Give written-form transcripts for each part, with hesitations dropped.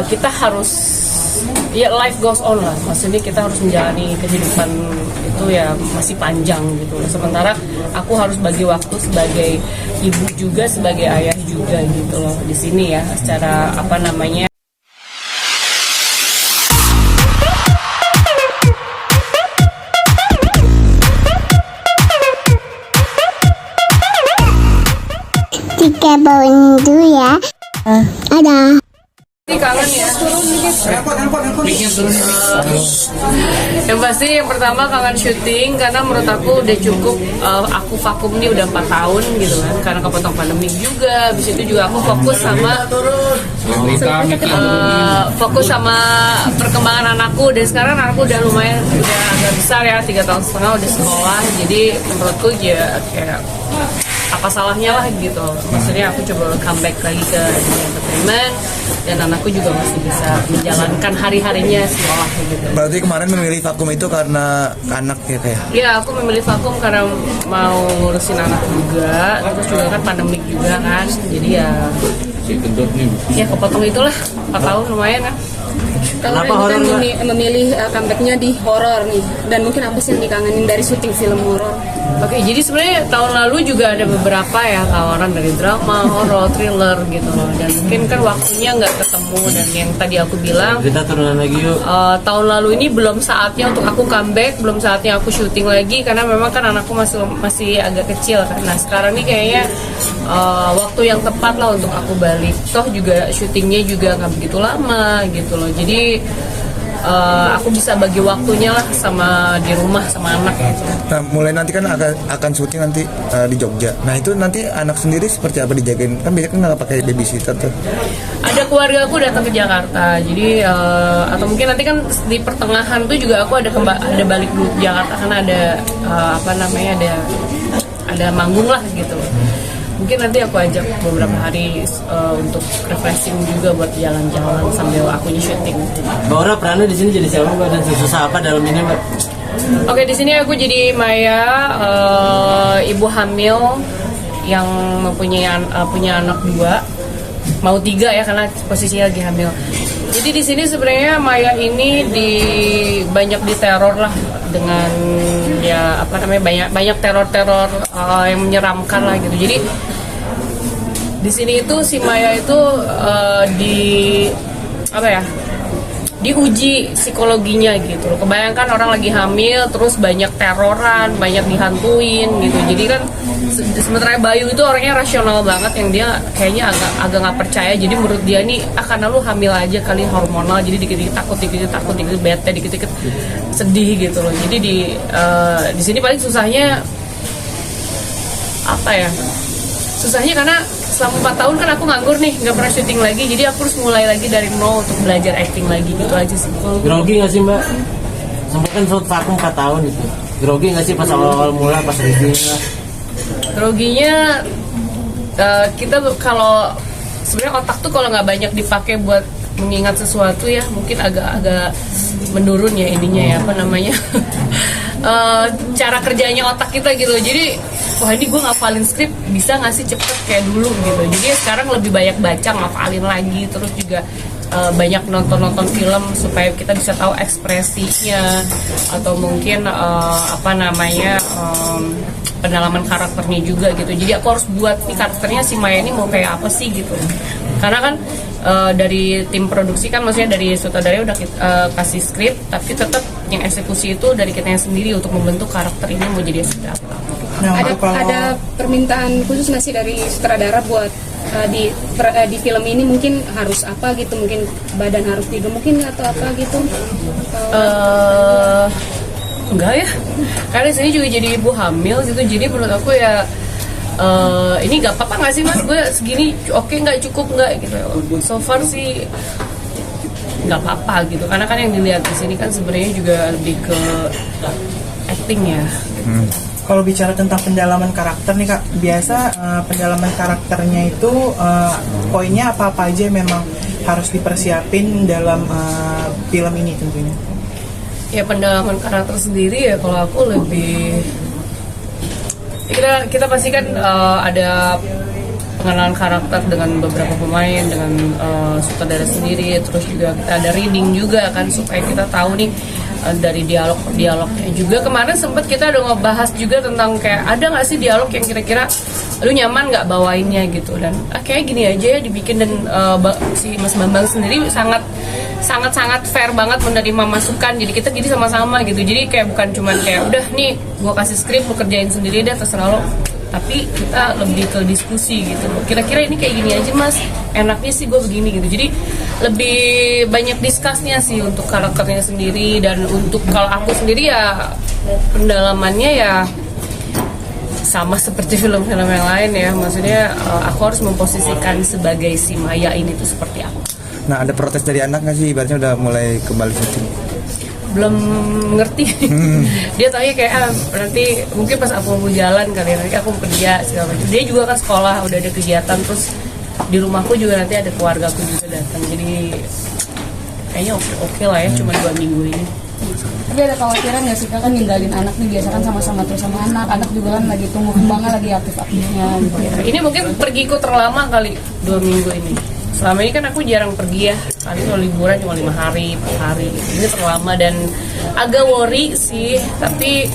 kita harus ya life goes on lah, maksudnya kita harus menjalani kehidupan itu ya masih panjang gitu. Sementara aku harus bagi waktu sebagai ibu juga, sebagai ayah juga gitu loh di sini ya, secara apa namanya. Jika bawain dulu ya. Ada. Kangen ya. Yang pasti yang pertama kangen syuting, karena menurut aku udah cukup. Aku vakum nih udah 4 tahun gitu kan, karena kepotong pandemi juga. Habis itu juga aku fokus sama perkembangan anakku, dan sekarang anakku udah lumayan, udah agak besar ya, 3,5 tahun udah sekolah. Jadi menurutku ya kayak apa salahnya lah gitu. Maksudnya aku coba comeback lagi ke dunia entertainment, dan anakku juga masih bisa menjalankan hari-harinya sekolah gitu. Berarti kemarin memilih vakum itu karena anak ya kayak? Ya, aku memilih vakum karena mau ngurusin anak juga, terus juga kan pandemik juga kan, jadi ya kepotong itulah 4 tahun lumayan kan. Kalau Randy kan memilih comebacknya di horor nih, dan mungkin apa sih yang dikangenin dari syuting film horor? Oke, jadi sebenarnya tahun lalu juga ada beberapa ya tawaran dari drama, horor, thriller gitu loh, dan mungkin kan waktunya nggak ketemu. Dan yang tadi aku bilang, kita turunan lagi yuk. Tahun lalu ini belum saatnya untuk aku comeback, belum saatnya aku syuting lagi, karena memang kan anakku masih agak kecil kan. Nah sekarang ini kayaknya waktu yang tepat lah untuk aku balik. Toh juga syutingnya juga nggak begitu lama gitu loh, jadi aku bisa bagi waktunya lah sama di rumah sama anak gitu. Nah, mulai nanti kan akan syuting nanti di Jogja. Nah itu nanti anak sendiri seperti apa dijagain? Kan biasanya kan nggak pakai babysitter tuh. Ada Keluarga aku datang ke Jakarta, jadi atau mungkin nanti kan di pertengahan tuh juga aku ada balik dulu ke Jakarta, karena ada ada manggung lah gitu. Mungkin nanti aku ajak beberapa hari untuk refreshing juga buat jalan-jalan sambil akunya syuting. Mbak Aura perannya di sini jadi siapa Mbak, dan susah apa dalam ini Mbak? Oke, di sini aku jadi Maya, ibu hamil yang punya anak 2, mau 3 ya, karena posisinya lagi hamil. Jadi di sini sebenarnya Maya ini banyak diteror lah dengan ya banyak teror yang menyeramkan lah gitu. Jadi di sini itu si Maya itu diuji psikologinya gitu. Kebayangkan orang lagi hamil terus banyak teroran, banyak dihantuin gitu. Jadi kan sementara Bayu itu orangnya rasional banget, yang dia kayaknya agak nggak percaya. Jadi menurut dia nih karena lu hamil aja kali, hormonal, jadi dikit-dikit takut, dikit-dikit bete, dikit-dikit sedih gitu loh. Jadi di sini paling susahnya susahnya karena selama 4 tahun kan aku nganggur nih, nggak pernah syuting lagi, jadi aku harus mulai lagi dari nol untuk belajar acting lagi gitu aja sih. Grogi nggak sih Mbak? Sampai kan vakum 4 tahun itu. Grogi nggak sih pas awal mula pas reviewnya? Groginya kita kalau sebenarnya otak tuh kalau nggak banyak dipakai buat mengingat sesuatu ya mungkin agak menurun ya ininya ya cara kerjanya otak kita gitu. Jadi wah ini gue ngafalin skrip bisa nggak sih cepet kayak dulu gitu. Jadi sekarang lebih banyak baca, ngafalin lagi, terus juga banyak nonton film supaya kita bisa tahu ekspresinya, atau mungkin pendalaman karakternya juga gitu. Jadi aku harus buat nih karakternya si Maya ini mau kayak apa sih gitu. Karena kan dari tim produksi kan, maksudnya dari sutradara udah kasih skrip, tapi tetap yang eksekusi itu dari kita yang sendiri untuk membentuk karakter ini mau jadi seperti apa. Nah, ada permintaan khusus nggak sih dari sutradara buat di film ini mungkin harus apa gitu, mungkin badan harus digemukin atau apa gitu? Enggak ya, karena di sini juga jadi ibu hamil gitu. Jadi menurut aku ya ini nggak apa-apa nggak sih mas, gue segini oke nggak, cukup nggak gitu. So far sih nggak apa-apa gitu, karena kan yang dilihat di sini kan sebenarnya juga lebih ke acting ya. Kalau bicara tentang pendalaman karakter nih Kak, biasa pendalaman karakternya itu poinnya apa-apa aja memang harus dipersiapin dalam film ini tentunya? Ya pendalaman karakter sendiri ya kalau aku lebih kita pasti kan ada pengenalan karakter dengan beberapa pemain, dengan sutradara sendiri, terus juga kita ada reading juga kan supaya kita tahu nih dari dialognya juga. Kemarin sempat kita udah ngebahas juga tentang kayak ada nggak sih dialog yang kira-kira lu nyaman nggak bawainnya gitu, dan kayak gini aja ya dibikin, dan si Mas Bambang sendiri sangat fair banget menerima masukan, jadi kita jadi sama-sama gitu, jadi kayak bukan cuman kayak udah nih gua kasih skrip lu kerjain sendiri deh terserah lo, tapi kita lebih ke diskusi gitu, kira-kira ini kayak gini aja mas, enaknya sih gue begini gitu, jadi lebih banyak diskusnya sih untuk karakternya sendiri. Dan untuk kalau aku sendiri ya pendalamannya ya sama seperti film-film yang lain ya, maksudnya aku harus memposisikan sebagai si Maya ini tuh seperti apa. Nah, ada protes dari anak nggak sih? Ibaratnya udah mulai kembali syuting. Belum ngerti. Dia tanya kayak nanti mungkin pas aku mau jalan kali, nanti aku mau kerja segala macam. Dia juga kan sekolah, udah ada kegiatan, terus di rumahku juga nanti ada keluarga aku juga datang, jadi kayaknya oke lah ya, cuma 2 minggu ini. Tapi ada kekhawatiran nggak sih kak, kan ninggalin anak nih, biasa kan sama-sama terus sama anak juga kan lagi tumbuh kembangnya, lagi aktif-aktifnya gitu. Ini mungkin pergiku terlama kali 2 minggu ini. Selama ini kan aku jarang pergi ya, kali kalau liburan cuma 5 hari, 4 hari. Ini terlama dan agak worry sih, tapi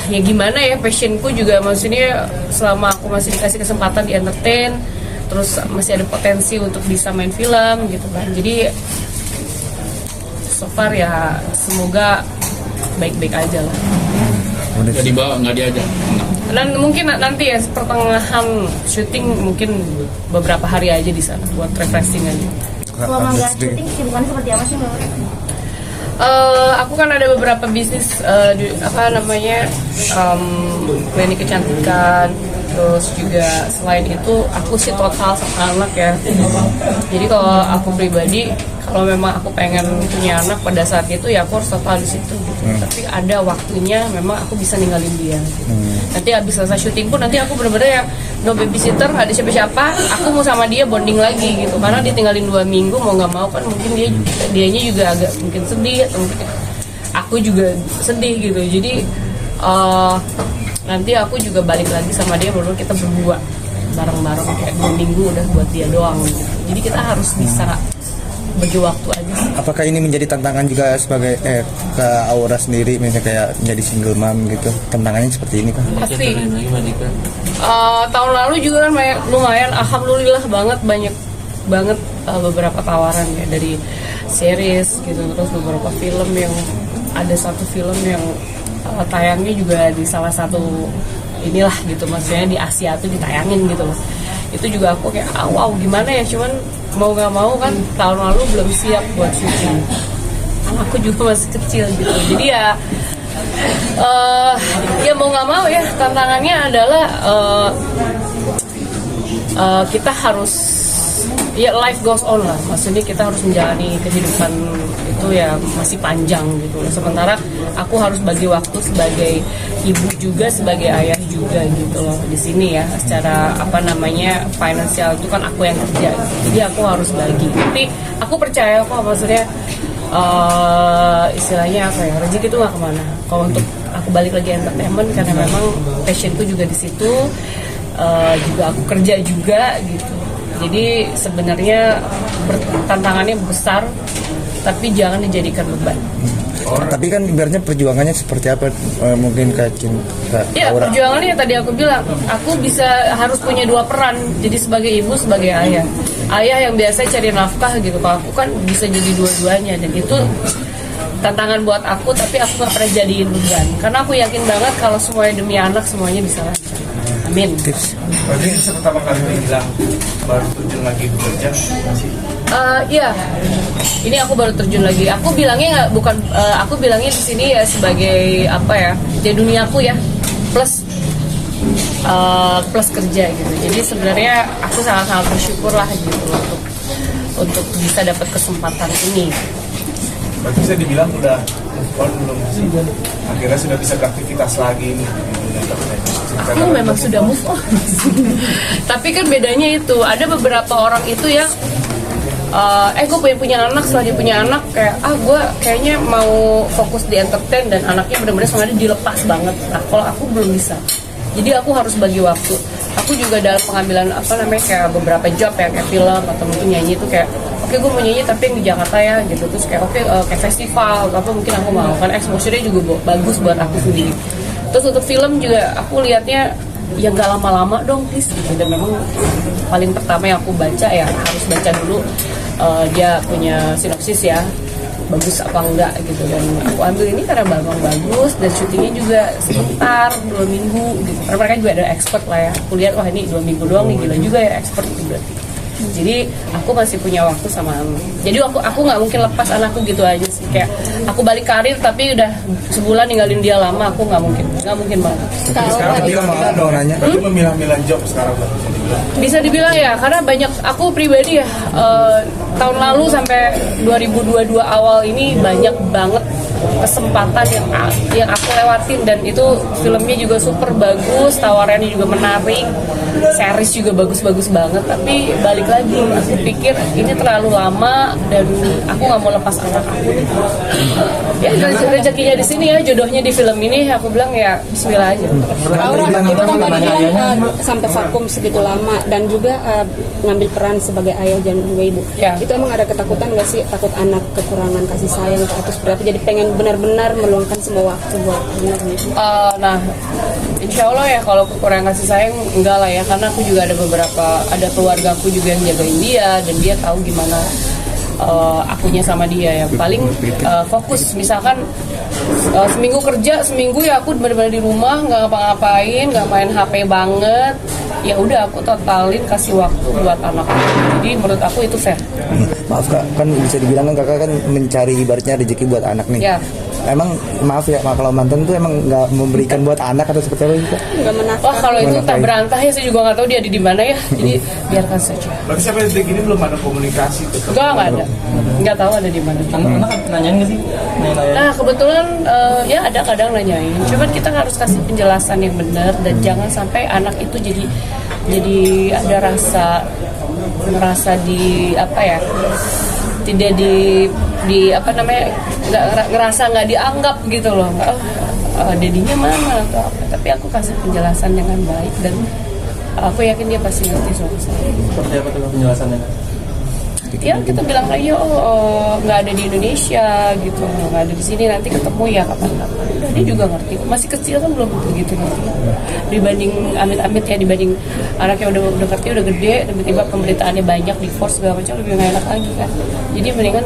ya gimana ya, passionku juga maksudnya selama aku masih dikasih kesempatan di entertain, terus masih ada potensi untuk bisa main film gitu kan. Jadi so far ya semoga baik-baik aja lah. Nggak dibawa, nggak diajak. Dan mungkin nanti ya pertengahan syuting mungkin beberapa hari aja di sana buat refreshing aja. Selama nggak syuting kesibukan seperti apa sih mbak? Aku kan ada beberapa bisnis klinik kecantikan, terus juga selain itu aku sih total sama anak ya. Jadi kalau aku pribadi, kalau memang aku pengen punya anak pada saat itu ya aku harus total di situ gitu. Tapi ada waktunya memang aku bisa ninggalin dia gitu. Nanti habis selesai syuting pun nanti aku bener-bener ya no babysitter, nggak ada siapa-siapa, aku mau sama dia bonding lagi gitu, karena ditinggalin 2 minggu mau nggak mau kan mungkin dianya juga agak mungkin sedih, atau mungkin aku juga sedih gitu. Jadi nanti aku juga balik lagi sama dia, baru kita berdua bareng-bareng kayak 2 minggu udah buat dia doang gitu. Jadi kita harus bisa bagi waktu aja sih. Apakah ini menjadi tantangan juga sebagai ke Aura sendiri, misalnya kayak menjadi single mom gitu? Tantangannya seperti ini kan? Pasti. Tahun lalu juga kan lumayan, alhamdulillah banyak banget beberapa tawaran ya dari series gitu, terus beberapa film yang ada satu film yang tayangnya juga di salah satu inilah gitu, maksudnya di Asia tuh ditayangin gitu loh. Itu juga aku kayak wow gimana ya, cuman mau nggak mau kan tahun lalu belum siap buat syuting, anakku juga masih kecil gitu, jadi ya mau nggak mau ya tantangannya adalah kita harus ya life goes on lah, maksudnya kita harus menjalani kehidupan itu ya masih panjang gitu. Sementara aku harus bagi waktu sebagai ibu juga, sebagai ayah juga gitu loh di sini ya. Secara finansial itu kan aku yang kerja, jadi aku harus bagi. Tapi aku percaya kok, maksudnya istilahnya apa ya, rezeki itu nggak kemana. Kalau untuk aku balik lagi entertainment karena memang passionku juga di situ, juga aku kerja juga gitu. Jadi sebenarnya tantangannya besar, tapi jangan dijadikan beban. Tapi kan ibaratnya perjuangannya seperti apa? Mungkin kayak cinta. Ya perjuangannya tadi aku bilang, aku harus punya 2 peran. Jadi sebagai ibu, sebagai ayah. Ayah yang biasa cari nafkah gitu, kalau aku kan bisa jadi dua-duanya, dan itu tantangan buat aku. Tapi aku nggak pernah jadiin beban, karena aku yakin banget kalau semuanya demi anak, semuanya bisa lancar. Amin. Tips. Berarti pertama kali bilang baru terjun lagi bekerja sih? Iya, ini aku baru terjun lagi. Aku bilangnya aku bilangnya di sini ya sebagai apa ya? Jadi duniaku ya plus kerja gitu. Jadi sebenarnya aku sangat bersyukur lah gitu untuk bisa dapat kesempatan ini. Berarti bisa dibilang udah belum sih? Akhirnya sudah bisa beraktivitas lagi nih. Aku memang sudah move on. Tapi kan bedanya itu, ada beberapa orang itu yang gue punya anak, setelah dia punya anak kayak gue kayaknya mau fokus di entertain dan anaknya benar-benar semuanya dilepas banget. Nah kalau aku belum bisa. Jadi aku harus bagi waktu. Aku juga dalam pengambilan kayak beberapa job ya, kayak film atau mungkin nyanyi itu kayak oke, gue mau nyanyi tapi yang di Jakarta ya gitu. Terus kayak kayak festival atau apa mungkin aku mau, kan exposure-nya juga bagus buat aku sendiri. Terus untuk film juga aku lihatnya ya gak lama-lama dong please gitu. Dan memang paling pertama yang aku baca ya harus baca dulu dia punya sinopsis ya, bagus apa enggak gitu. Dan aku ambil ini karena Bambang bagus dan syutingnya juga sebentar 2 minggu gitu, karena mereka juga ada expert lah ya. Aku lihat wah ini 2 minggu doang nih, gila juga ya expert gitu berarti. Jadi aku masih punya waktu sama jadi aku nggak mungkin lepas anakku gitu aja sih. Kayak aku balik karir tapi udah sebulan ninggalin dia lama, aku nggak mungkin banget. Sekarang kita malah dong nanya, berarti memilah-milah job sekarang Mbak. Bisa dibilang ya, karena banyak aku pribadi ya tahun lalu sampai 2022 awal ini banyak banget kesempatan yang aku lewatin, dan itu filmnya juga super bagus, tawarannya juga menarik, series juga bagus-bagus banget. Tapi balik lagi, aku pikir ini terlalu lama dan aku nggak mau lepas anak aku. Ya rezekinya di sini ya, jodohnya di film ini. Aku bilang ya Bismillah aja. Aura itu kan tadi bilang sampai vakum segitu lama dan juga ngambil peran sebagai ayah dan juga ibu. Ya. Itu emang ada ketakutan nggak sih, takut anak kekurangan kasih sayang atau seperti apa? Jadi pengen benar-benar meluangkan semua waktu buat anak gitu. Nah, insya Allah ya kalau kekurangan kasih sayang enggak lah ya, karena aku juga ada keluarga aku juga yang jagain dia dan dia tahu gimana akunya sama dia ya. Paling fokus misalkan seminggu kerja, seminggu ya aku benar-benar di rumah nggak ngapa-ngapain, nggak main HP banget. Ya udah aku totalin kasih waktu buat anak. Jadi menurut aku itu fair. Maaf kak, kan bisa dibilang kan kakak kan mencari ibaratnya rezeki buat anak nih. Ya. Emang maaf ya, kalau mantan tuh emang nggak memberikan buat anak atau seperti apa gitu? Nggak menafkahi. Wah kalau itu tak berantah ya, saya juga nggak tahu dia ada di mana ya. Jadi biarkan saja. Berarti sampai detik ini belum ada komunikasi tuh? Nggak ada. Nggak tahu ada di mana. Anak nanyain nggak sih? Nah kebetulan ya ada kadang nanyain. Cuman kita harus kasih penjelasan yang benar dan jangan sampai anak itu jadi ada merasa di apa ya, tidak di apa namanya, nggak dianggap gitu loh. Dedinya mana atau apa, tapi aku kasih penjelasan dengan baik dan aku yakin dia pasti ngerti soal saya. Seperti apa tuh penjelasannya? Ya kita bilang aja nggak ada di Indonesia gitu, nggak ada di sini, nanti ketemu ya kapan-kapan. Udah dia juga ngerti, masih kecil kan belum begitu ngerti. Dibanding amit-amit ya, dibanding anaknya udah ngerti, udah gede, tiba-tiba pemberitaannya banyak, divorce segala macam, lebih nggak enak lagi kan. Jadi mendingan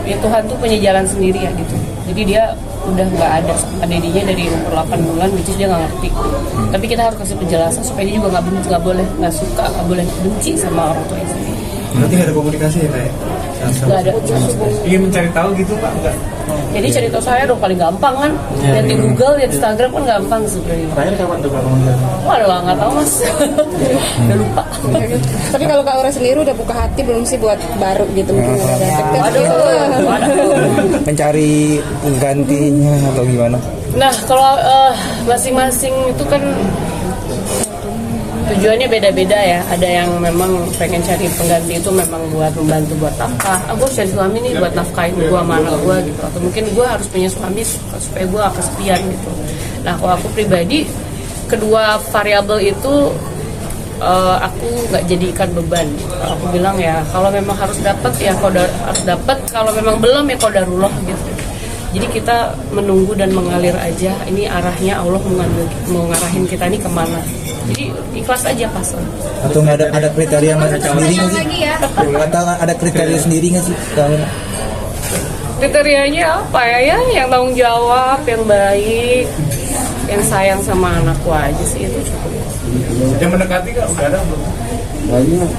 ya Tuhan tuh punya jalan sendiri ya gitu. Jadi dia udah nggak ada sama dedinya dari umur 8 bulan, which is dia nggak ngerti. Tapi kita harus kasih penjelasan supaya dia juga nggak boleh nggak suka, nggak boleh benci sama orang tuanya sendiri. Berarti nggak ada komunikasi ya Kak? Nggak ada. Ingin mencari tahu gitu Pak? Enggak? Jadi cari tahu saya dong paling gampang kan. Lihat di Google, lihat Instagram kan gampang sebenarnya. Terakhir kapan tuh Kak komunikasi? Waduh nggak tahu mas. Udah lupa. Tapi kalau Kak Aura sendiri udah buka hati belum sih buat baru gitu mungkin ada deket gitu. Mencari penggantinya atau gimana? Nah kalau masing-masing itu kan tujuannya beda-beda ya. Ada yang memang pengen cari pengganti itu memang buat membantu buat nafkah. Aku harus cari suami nih buat nafkahin gue sama anak gue gitu. Atau mungkin gue harus punya suami supaya gue gak kesepian gitu. Nah kalau aku pribadi, kedua variabel itu aku nggak jadikan beban. Aku bilang ya kalau memang harus dapat ya harus dapat. Kalau memang belum ya qadarullah gitu. Jadi kita menunggu dan mengalir aja. Ini arahnya Allah mau ngarahin kita ini kemana. Jadi ikhlas aja pasrah. Atau nggak ada kriteria sendiri nggak sih? Atau ada kriteria sendiri nggak sih? Kriterianya apa ya? Yang tanggung jawab, yang baik, yang sayang sama anakku aja sih, itu cukup. Yang mendekati Kak? Udah ada belum?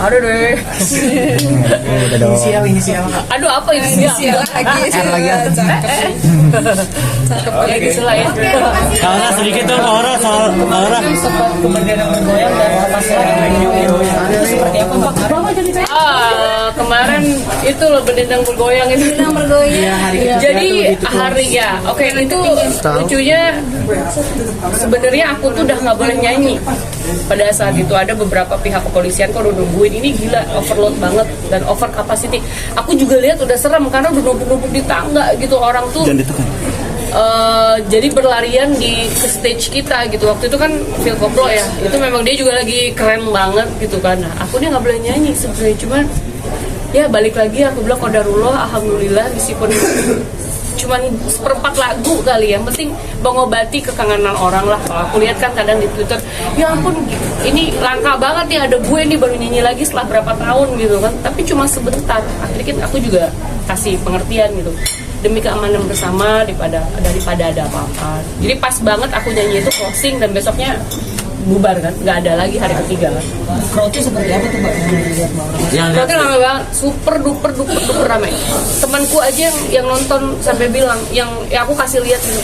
Ada deh. Inisial Kak. Aduh apa inisial lagi? Cakep lagi selain. Kalau sedikit tuh Aura soal Aura. Sempat kemudian bergoyang dan seperti apa Pak? Kemarin itu loh bendendang bergoyang itu. Bendendang bergoyang. Jadi hari ya, oke itu lucunya sebenarnya aku tuh udah nggak boleh nyanyi pada saat itu. Ada beberapa pihak kepolisian kok udah nungguin, ini gila overload banget dan over capacity. Aku juga lihat udah serem karena udah numpuk-numpuk di tangga gitu orang tuh. jadi berlarian ke stage kita gitu. Waktu itu kan Phil Koplo ya, itu memang dia juga lagi keren banget gitu kan. Nah, aku nih nggak boleh nyanyi sebenarnya, cuman ya balik lagi aku bilang qadarullah, alhamdulillah meskipun cuman seperempat lagu kali, yang penting mengobati kekangenan orang lah. Kalau aku lihat kan kadang di Twitter, ya ampun ini langka banget nih ada gue nih baru nyanyi lagi setelah berapa tahun gitu kan, tapi cuma sebentar. Akhirnya kan aku juga kasih pengertian gitu, demi keamanan bersama daripada ada apa-apa. Jadi pas banget aku nyanyi itu closing dan besoknya bubar kan, nggak ada lagi hari ketiga kan. Crowdnya seperti apa tuh Mbak yang dilihat Mbak? Berarti ramai banget, super duper ramai. Temanku aja yang nonton sampai bilang, yang aku kasih lihat gitu,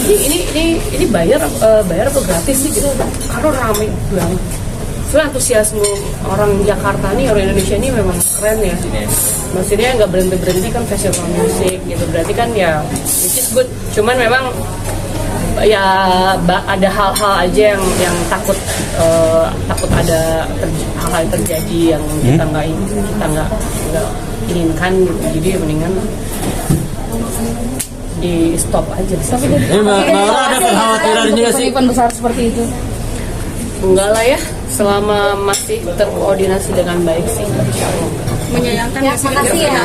ini bayar apa gratis sih gitu, karena ramai banget. Soalnya antusiasme orang Jakarta nih, orang Indonesia ini memang keren ya. Maksudnya nggak berhenti kan festival musik gitu, berarti kan ya which is good. Cuman memang ya ada hal-hal aja yang takut ada hal-hal yang terjadi yang kita nggak inginkan gitu. Jadi mendingan di stop aja. Mbak Laura ada kekhawatiran juga sih. Event besar seperti itu. Enggak lah ya, selama masih terkoordinasi dengan baik sih. Menyayangkan Ya, makasih ya.